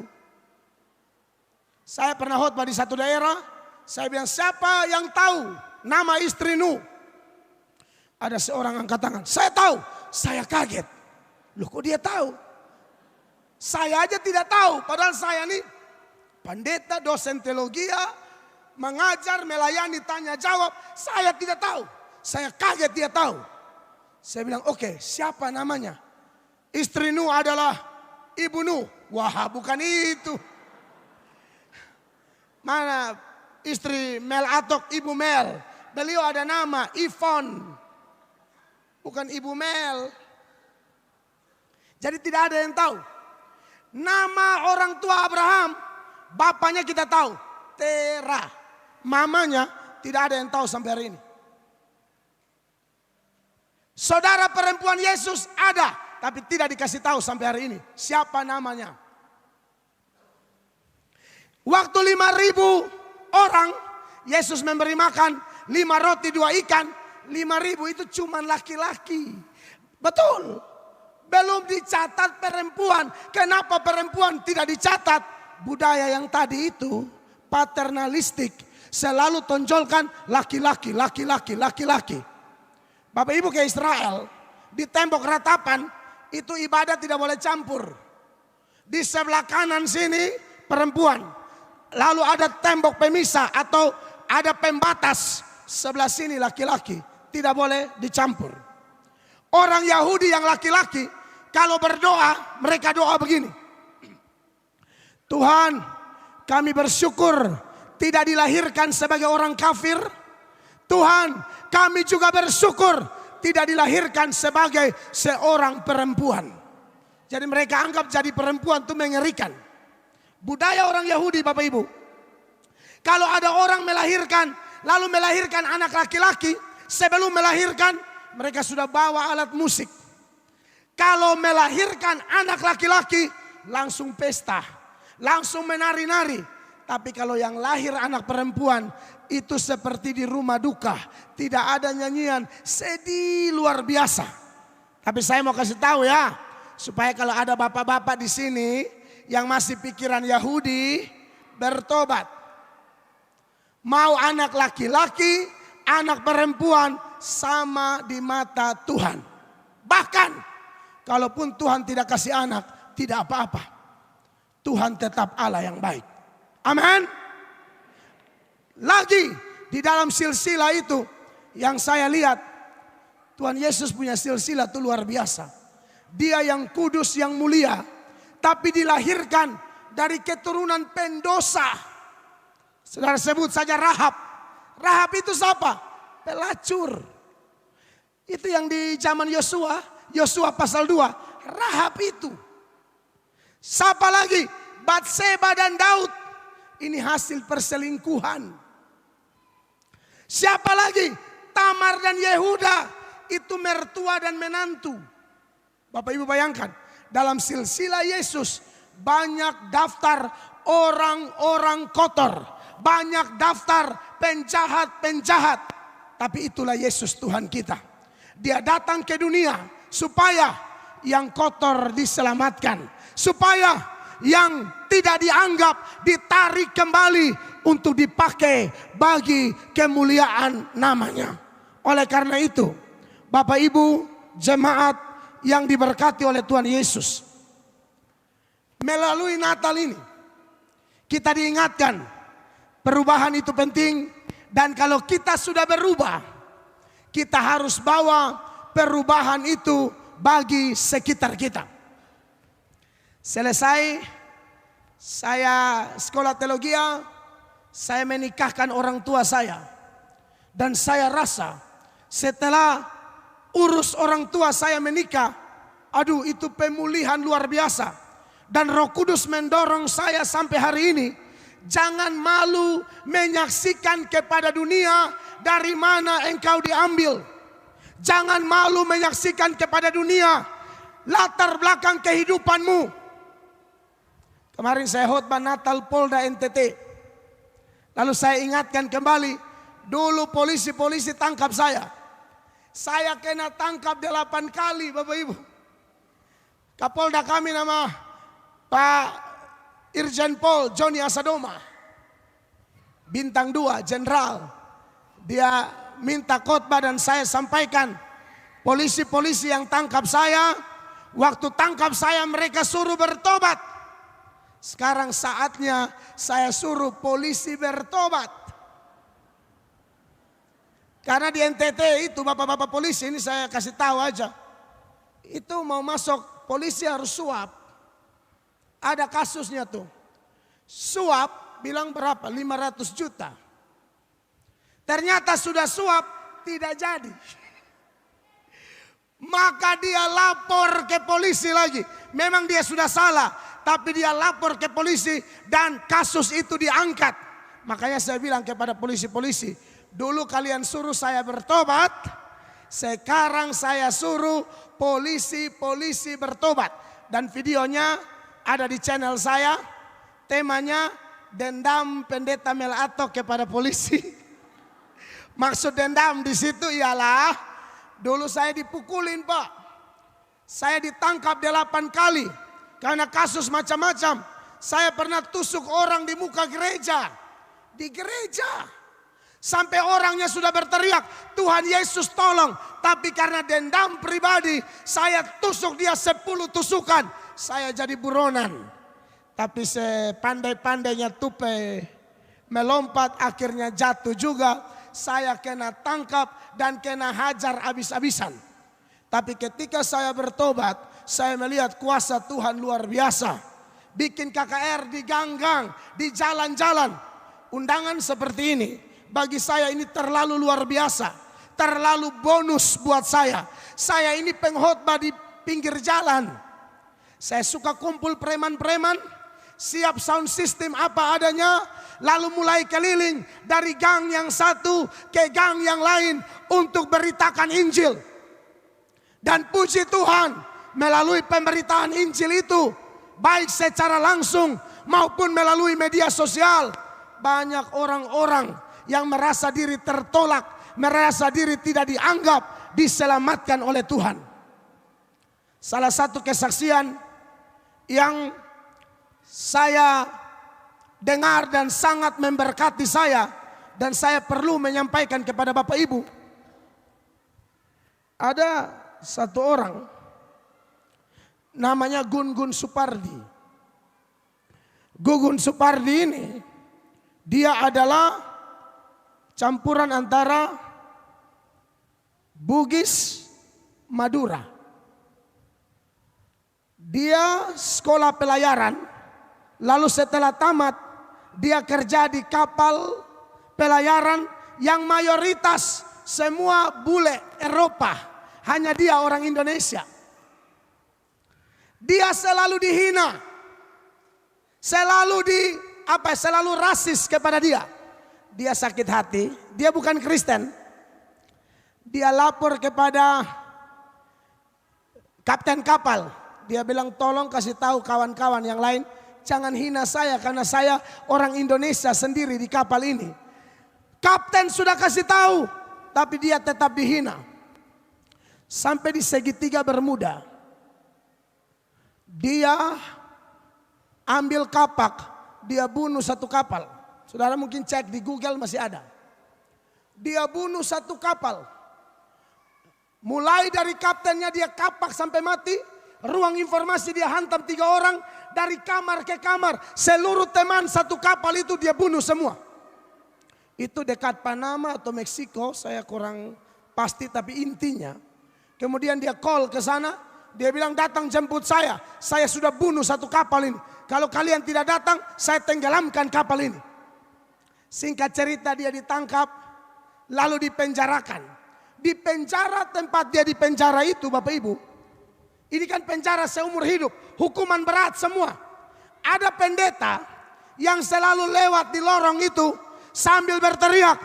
Saya pernah khotbah di satu daerah, saya bilang siapa yang tahu nama istri Nuh? Ada seorang angkat tangan, saya tahu. Saya kaget. Loh kok dia tahu? Saya aja tidak tahu, padahal saya nih pendeta, dosen teologi, mengajar, melayani, tanya jawab. Saya tidak tahu. Saya kaget dia tahu. Saya bilang oke, siapa namanya? Istri Nuh adalah ibu Nuh. Wah bukan itu. Mana istri Mel Atok, ibu Mel. Beliau ada nama Ivon. Bukan ibu Mel. Jadi tidak ada yang tahu. Nama orang tua Abraham, bapaknya kita tahu. Tera. Mamanya tidak ada yang tahu sampai hari ini. Saudara perempuan Yesus ada, tapi tidak dikasih tahu sampai hari ini. Siapa namanya? Waktu 5.000 orang, Yesus memberi makan 5 roti 2 ikan. 5.000 itu cuma laki-laki. Betul. Belum dicatat perempuan. Kenapa perempuan tidak dicatat? Budaya yang tadi itu paternalistik. Selalu tonjolkan laki-laki, laki-laki, laki-laki. Bapak Ibu ke Israel, di tembok ratapan itu ibadah tidak boleh campur. Di sebelah kanan sini perempuan. Lalu ada tembok pemisah atau ada pembatas. Sebelah sini laki-laki. Tidak boleh dicampur. Orang Yahudi yang laki-laki kalau berdoa mereka doa begini. Tuhan, kami bersyukur tidak dilahirkan sebagai orang kafir. Tuhan, kami juga bersyukur tidak dilahirkan sebagai seorang perempuan. Jadi mereka anggap jadi perempuan itu mengerikan. Budaya orang Yahudi Bapak Ibu. Kalau ada orang melahirkan, lalu melahirkan anak laki-laki, sebelum melahirkan mereka sudah bawa alat musik. Kalau melahirkan anak laki-laki, langsung pesta, langsung menari-nari. Tapi kalau yang lahir anak perempuan, itu seperti di rumah duka. Tidak ada nyanyian, sedih luar biasa. Tapi saya mau kasih tahu ya, supaya kalau ada bapak-bapak di sini yang masih pikiran Yahudi, bertobat. Mau anak laki-laki, anak perempuan sama di mata Tuhan. Bahkan kalaupun Tuhan tidak kasih anak, tidak apa-apa. Tuhan tetap Allah yang baik. Amin. Lagi di dalam silsilah itu yang saya lihat, Tuhan Yesus punya silsilah itu luar biasa. Dia yang kudus, yang mulia, tapi dilahirkan dari keturunan pendosa. Saudara sebut saja Rahab. Rahab itu siapa? Pelacur. Itu yang di zaman Yosua, Yosua pasal 2. Rahab itu. Siapa lagi? Batseba dan Daud. Ini hasil perselingkuhan. Siapa lagi? Tamar dan Yehuda. Itu mertua dan menantu. Bapak Ibu bayangkan. Dalam silsilah Yesus banyak daftar orang-orang kotor. Banyak daftar penjahat-penjahat. Tapi itulah Yesus Tuhan kita. Dia datang ke dunia supaya yang kotor diselamatkan. Supaya yang tidak dianggap ditarik kembali untuk dipakai bagi kemuliaan namanya. Oleh karena itu, Bapak Ibu jemaat yang diberkati oleh Tuhan Yesus, melalui Natal ini kita diingatkan perubahan itu penting. Dan kalau kita sudah berubah, kita harus bawa perubahan itu bagi sekitar kita. Selesai saya sekolah teologi, saya menikahkan orang tua saya. Dan saya rasa setelah urus orang tua saya menikah, aduh itu pemulihan luar biasa. Dan Roh Kudus mendorong saya sampai hari ini, jangan malu menyaksikan kepada dunia dari mana engkau diambil. Jangan malu menyaksikan kepada dunia latar belakang kehidupanmu. Kemarin saya khotbah Natal Polda NTT. Lalu saya ingatkan kembali, dulu polisi-polisi tangkap saya. Saya kena tangkap 8 kali Bapak Ibu. Kapolda kami nama Pak Irjen Pol Joni Asadoma. Bintang 2, Jenderal. Dia minta khotbah dan saya sampaikan. Polisi-polisi yang tangkap saya, waktu tangkap saya mereka suruh bertobat. Sekarang saatnya saya suruh polisi bertobat. Karena di NTT itu bapak-bapak polisi, ini saya kasih tahu aja. Itu mau masuk polisi harus suap. Ada kasusnya tuh. Suap bilang berapa? 500 juta. Ternyata sudah suap tidak jadi. Maka dia lapor ke polisi lagi. Memang dia sudah salah, tapi dia lapor ke polisi dan kasus itu diangkat. Makanya saya bilang kepada polisi-polisi, dulu kalian suruh saya bertobat, sekarang saya suruh polisi-polisi bertobat. Dan videonya ada di channel saya, temanya dendam pendeta Melato kepada polisi. Maksud dendam di situ ialah dulu saya dipukulin Pak. Saya ditangkap 8 kali karena kasus macam-macam. Saya pernah tusuk orang di muka gereja. Di gereja. Sampai orangnya sudah berteriak, Tuhan Yesus tolong. Tapi karena dendam pribadi, saya tusuk dia 10 tusukan. Saya jadi buronan. Tapi sepandai-pandainya tupai melompat, akhirnya jatuh juga. Saya kena tangkap dan kena hajar habis-habisan. Tapi ketika saya bertobat, saya melihat kuasa Tuhan luar biasa. Bikin KKR di gang-gang, di jalan-jalan. Undangan seperti ini, bagi saya ini terlalu luar biasa. Terlalu bonus buat saya. Saya ini pengkhotbah di pinggir jalan. Saya suka kumpul preman-preman, siap sound system apa adanya. Lalu mulai keliling dari gang yang satu ke gang yang lain untuk beritakan Injil. Dan puji Tuhan, melalui pemberitaan Injil itu, baik secara langsung maupun melalui media sosial, banyak orang-orang yang merasa diri tertolak, merasa diri tidak dianggap, diselamatkan oleh Tuhan. Salah satu kesaksian yang saya dengar dan sangat memberkati saya, dan saya perlu menyampaikan kepada Bapak Ibu. Ada satu orang namanya Gun Supardi. Gun Supardi ini dia adalah campuran antara Bugis Madura. Dia sekolah pelayaran, lalu setelah tamat dia kerja di kapal pelayaran yang mayoritas semua bule Eropa. Hanya dia orang Indonesia. Dia selalu dihina. Selalu rasis kepada dia. Dia sakit hati, dia bukan Kristen. Dia lapor kepada kapten kapal. Dia bilang, tolong kasih tahu kawan-kawan yang lain, jangan hina saya karena saya orang Indonesia sendiri di kapal ini. Kapten sudah kasih tahu, tapi dia tetap dihina. Sampai di segitiga Bermuda, dia ambil kapak, dia bunuh satu kapal. Saudara mungkin cek di Google masih ada. Dia bunuh satu kapal. Mulai dari kaptennya dia kapak sampai mati. Ruang informasi dia hantam 3 orang. Dari kamar ke kamar. Seluruh teman satu kapal itu dia bunuh semua. Itu dekat Panama atau Meksiko, saya kurang pasti, tapi intinya. Kemudian dia call ke sana. Dia bilang, datang jemput saya. Saya sudah bunuh satu kapal ini. Kalau kalian tidak datang, saya tenggelamkan kapal ini. Singkat cerita dia ditangkap, lalu dipenjarakan. Di penjara tempat dia dipenjara itu, Bapak Ibu, ini kan penjara seumur hidup, hukuman berat semua. Ada pendeta yang selalu lewat di lorong itu sambil berteriak,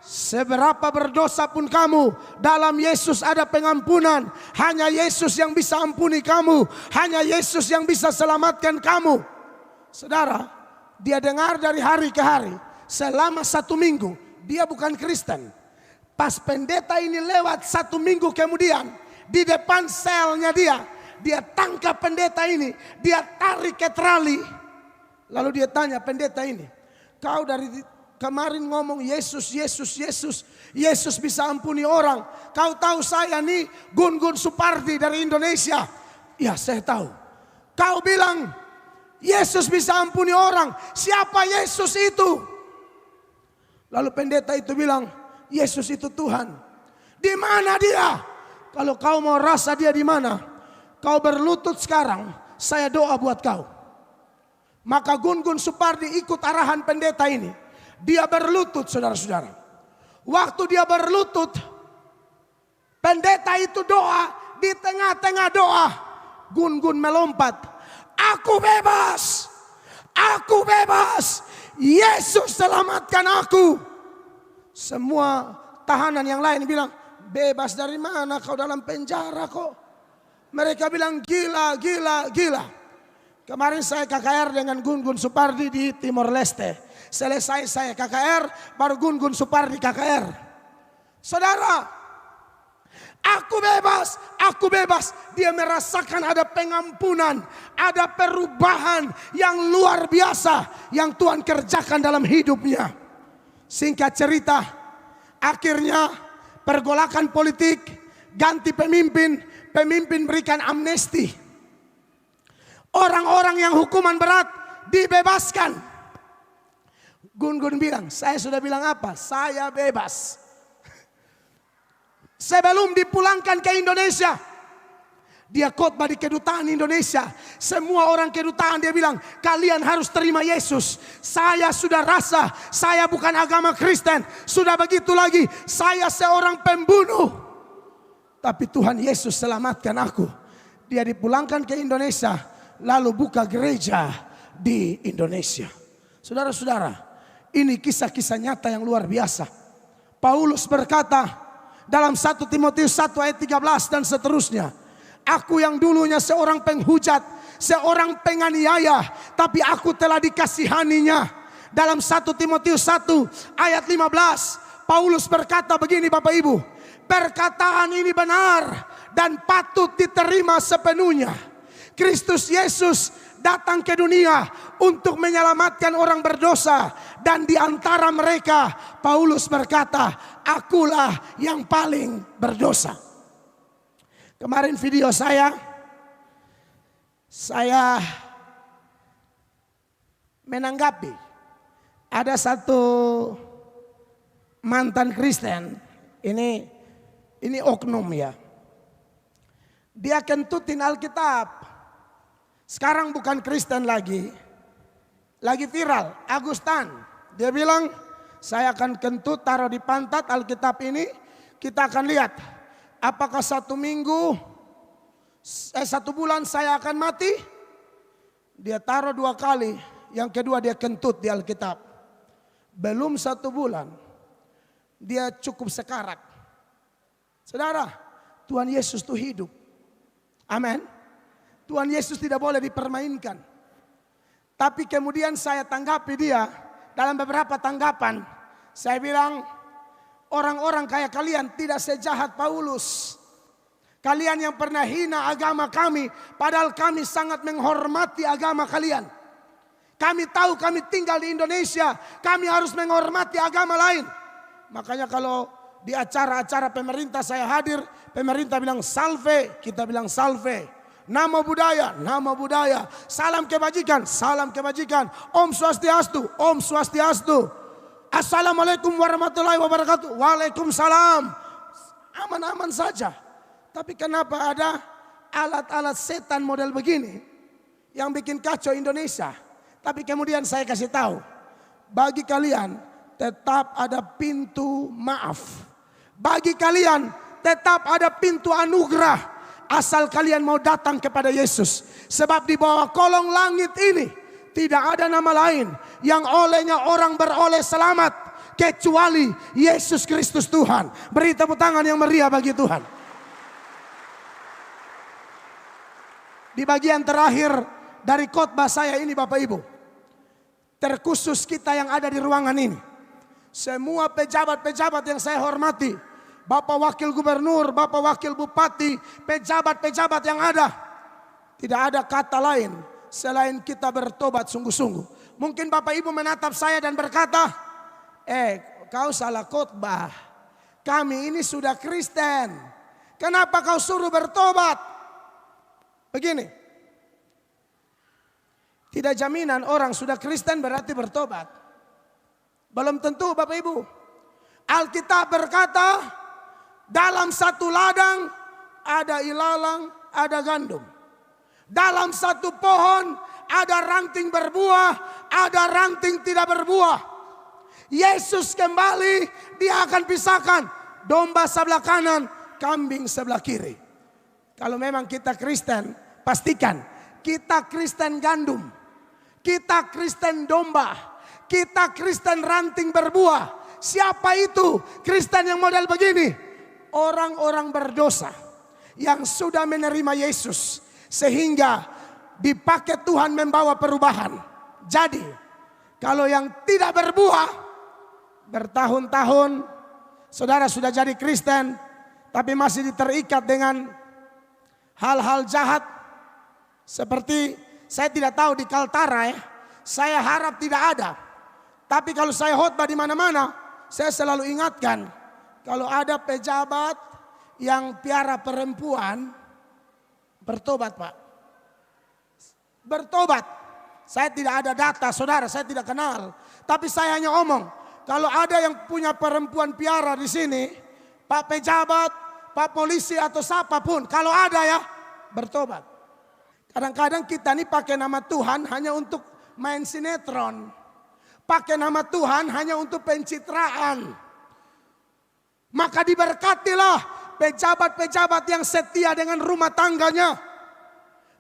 seberapa berdosa pun kamu, dalam Yesus ada pengampunan. Hanya Yesus yang bisa ampuni kamu. Hanya Yesus yang bisa selamatkan kamu. Saudara, dia dengar dari hari ke hari. Selama 1 minggu, dia bukan Kristen. Pas pendeta ini lewat 1 minggu kemudian, di depan selnya dia tangkap pendeta ini. Dia tarik ke trali. Lalu dia tanya pendeta ini, kau dari kemarin ngomong Yesus, Yesus, Yesus. Yesus bisa ampuni orang. Kau tahu saya nih Gun-Gun Supardi dari Indonesia. Ya, saya tahu. Kau bilang Yesus bisa ampuni orang. Siapa Yesus itu? Lalu pendeta itu bilang, Yesus itu Tuhan. Di mana dia? Kalau kau mau rasa dia di mana, kau berlutut sekarang, saya doa buat kau. Maka Gun-Gun Supardi ikut arahan pendeta ini. Dia berlutut, saudara-saudara. Waktu dia berlutut, pendeta itu doa. Di tengah-tengah doa, Gun-Gun melompat. Aku bebas, aku bebas. Yesus selamatkan aku. Semua tahanan yang lain bilang, bebas dari mana, kau dalam penjara kok. Mereka bilang gila, gila, gila. Kemarin saya KKR dengan Gun-Gun Supardi di Timor Leste. Selesai saya KKR, baru Gun-Gun Supardi KKR. Saudara, aku bebas, aku bebas. Dia merasakan ada pengampunan, ada perubahan yang luar biasa yang Tuhan kerjakan dalam hidupnya. Singkat cerita, akhirnya pergolakan politik, ganti pemimpin, pemimpin berikan amnesti. Orang-orang yang hukuman berat dibebaskan. Gun-Gun bilang, saya sudah bilang apa? Saya bebas. Sebelum dipulangkan ke Indonesia, dia khotbah di kedutaan Indonesia. Semua orang kedutaan dia bilang, kalian harus terima Yesus. Saya sudah rasa, saya bukan agama Kristen. Sudah begitu lagi, saya seorang pembunuh. Tapi Tuhan Yesus selamatkan aku. Dia dipulangkan ke Indonesia, lalu buka gereja di Indonesia. Saudara-saudara, ini kisah-kisah nyata yang luar biasa. Paulus berkata dalam 1 Timotius 1 ayat 13 dan seterusnya. Aku yang dulunya seorang penghujat, seorang penganiaya, tapi aku telah dikasihaninya. Dalam 1 Timotius 1 ayat 15, Paulus berkata begini Bapak Ibu. Perkataan ini benar dan patut diterima sepenuhnya. Kristus Yesus datang ke dunia untuk menyelamatkan orang berdosa. Dan di antara mereka Paulus berkata, akulah yang paling berdosa. Kemarin video saya menanggapi. Ada satu mantan Kristen, ini oknum ya. Dia kentutin Alkitab. Sekarang bukan Kristen lagi viral, Agustan. Dia bilang, saya akan kentut taruh di pantat Alkitab ini. Kita akan lihat apakah 1 minggu 1 bulan saya akan mati. Dia taruh 2 kali. Yang kedua dia kentut di Alkitab. Belum 1 bulan. Dia cukup sekarat. Saudara, Tuhan Yesus itu hidup. Amin. Tuhan Yesus tidak boleh dipermainkan. Tapi kemudian saya tanggapi dia dalam beberapa tanggapan. Saya bilang, orang-orang kayak kalian tidak sejahat Paulus. Kalian yang pernah hina agama kami, padahal kami sangat menghormati agama kalian. Kami tahu kami tinggal di Indonesia, kami harus menghormati agama lain. Makanya kalau di acara-acara pemerintah saya hadir, pemerintah bilang salve, kita bilang salve. Nama budaya, nama budaya. Salam kebajikan, salam kebajikan. Om Swastiastu, Om Swastiastu. Assalamualaikum warahmatullahi wabarakatuh. Waalaikumsalam. Aman-aman saja. Tapi kenapa ada alat-alat setan model begini yang bikin kacau Indonesia? Tapi kemudian saya kasih tahu, bagi kalian tetap ada pintu maaf. Bagi kalian tetap ada pintu anugerah, asal kalian mau datang kepada Yesus. Sebab di bawah kolong langit ini tidak ada nama lain yang olehnya orang beroleh selamat kecuali Yesus Kristus Tuhan. Beri tepuk tangan yang meriah bagi Tuhan. Di bagian terakhir dari khotbah saya ini Bapak Ibu, terkhusus kita yang ada di ruangan ini, semua pejabat-pejabat yang saya hormati, Bapak Wakil Gubernur, Bapak Wakil Bupati, pejabat-pejabat yang ada, tidak ada kata lain selain kita bertobat sungguh-sungguh. Mungkin Bapak Ibu menatap saya dan berkata, kau salah khotbah, kami ini sudah Kristen, kenapa kau suruh bertobat? Begini, tidak jaminan orang sudah Kristen berarti bertobat. Belum tentu Bapak Ibu. Alkitab berkata, dalam satu ladang ada ilalang, ada gandum. Dalam satu pohon ada ranting berbuah, ada ranting tidak berbuah. Yesus kembali, dia akan pisahkan domba sebelah kanan, kambing sebelah kiri. Kalau memang kita Kristen, pastikan kita Kristen gandum, kita Kristen domba, kita Kristen ranting berbuah. Siapa itu Kristen yang model begini? Orang-orang berdosa yang sudah menerima Yesus sehingga dipakai Tuhan membawa perubahan. Jadi kalau yang tidak berbuah bertahun-tahun, saudara sudah jadi Kristen tapi masih terikat dengan hal-hal jahat. Seperti saya tidak tahu di Kaltara ya, saya harap tidak ada. Tapi kalau saya khotbah di mana-mana, saya selalu ingatkan, kalau ada pejabat yang piara perempuan, bertobat Pak. Bertobat. Saya tidak ada data, saudara, saya tidak kenal. Tapi saya hanya omong, kalau ada yang punya perempuan piara di sini, Pak pejabat, Pak polisi atau siapapun, kalau ada ya, bertobat. Kadang-kadang kita ini pakai nama Tuhan hanya untuk main sinetron. Pakai nama Tuhan hanya untuk pencitraan. Maka diberkatilah pejabat-pejabat yang setia dengan rumah tangganya.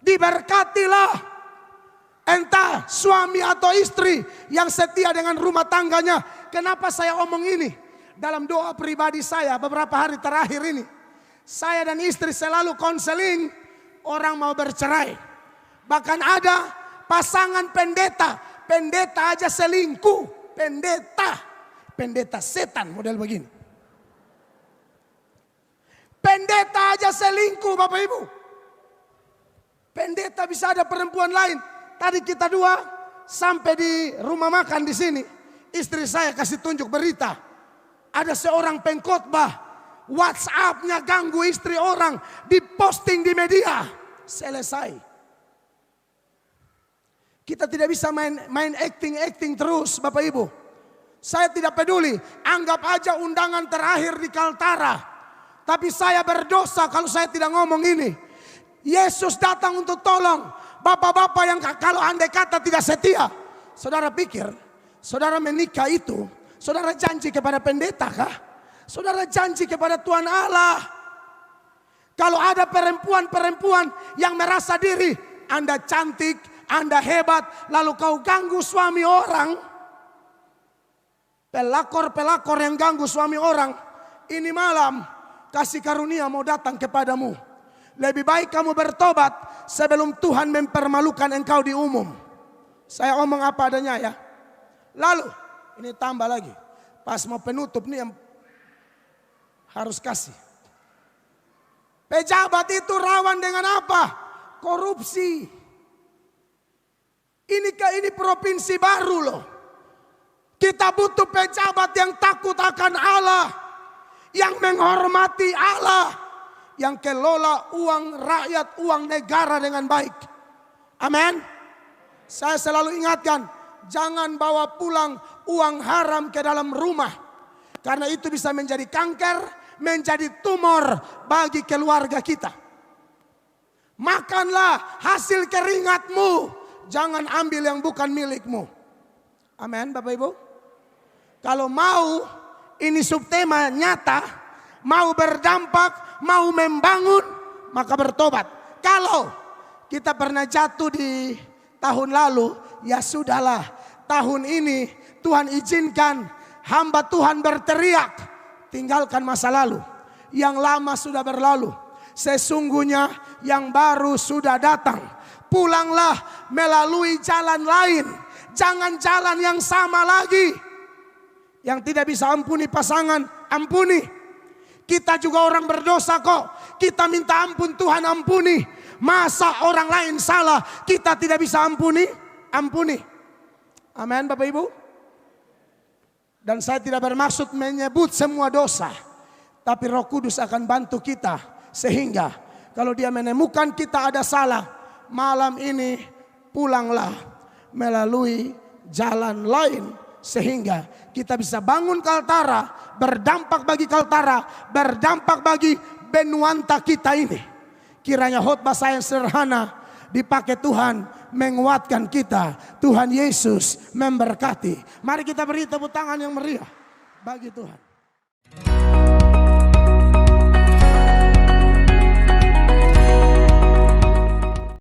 Diberkatilah entah suami atau istri yang setia dengan rumah tangganya. Kenapa saya omong ini? Dalam doa pribadi saya beberapa hari terakhir ini, saya dan istri selalu konseling orang mau bercerai. Bahkan ada pasangan pendeta, pendeta aja selingkuh, pendeta setan model begini. Pendeta aja selingkuh Bapak Ibu. Pendeta bisa ada perempuan lain. Tadi kita dua sampai di rumah makan di sini, istri saya kasih tunjuk berita. Ada seorang pengkhotbah, WhatsApp-nya ganggu istri orang, diposting di media. Selesai. Kita tidak bisa main acting terus Bapak Ibu. Saya tidak peduli, anggap aja undangan terakhir di Kaltara. Tapi saya berdosa kalau saya tidak ngomong ini. Yesus datang untuk tolong bapak-bapak yang kalau andai kata tidak setia. Saudara pikir, saudara menikah itu, saudara janji kepada pendeta kah? Saudara janji kepada Tuhan Allah. Kalau ada perempuan-perempuan yang merasa diri Anda cantik, Anda hebat, lalu kau ganggu suami orang. Pelakor-pelakor yang ganggu suami orang, ini malam kasih karunia mau datang kepadamu. Lebih baik kamu bertobat sebelum Tuhan mempermalukan engkau di umum. Saya omong apa adanya ya. Lalu ini tambah lagi. Pas mau penutup nih yang harus kasih. Pejabat itu rawan dengan apa? Korupsi. Ini provinsi baru loh. Kita butuh pejabat yang takut akan Allah. Yang menghormati Allah. Yang kelola uang rakyat, uang negara dengan baik. Amin. Saya selalu ingatkan, jangan bawa pulang uang haram ke dalam rumah. Karena itu bisa menjadi kanker, menjadi tumor bagi keluarga kita. Makanlah hasil keringatmu, jangan ambil yang bukan milikmu. Amin Bapak Ibu. Kalau mau ini subtema nyata, mau berdampak, mau membangun, maka bertobat. Kalau kita pernah jatuh di tahun lalu, ya sudahlah. Tahun ini Tuhan izinkan hamba Tuhan berteriak, tinggalkan masa lalu. Yang lama sudah berlalu. Sesungguhnya yang baru sudah datang. Pulanglah melalui jalan lain. Jangan jalan yang sama lagi. Yang tidak bisa ampuni pasangan, ampuni. Kita juga orang berdosa kok. Kita minta ampun, Tuhan ampuni. Masa orang lain salah, kita tidak bisa ampuni? Ampuni. Amin Bapak Ibu. Dan saya tidak bermaksud menyebut semua dosa. Tapi Roh Kudus akan bantu kita. Sehingga kalau dia menemukan kita ada salah, malam ini pulanglah melalui jalan lain. Sehingga kita bisa bangun Kaltara, berdampak bagi Kaltara, berdampak bagi Benuanta kita ini. Kiranya khotbah saya yang sederhana dipakai Tuhan menguatkan kita. Tuhan Yesus memberkati. Mari kita beri tepuk tangan yang meriah bagi Tuhan.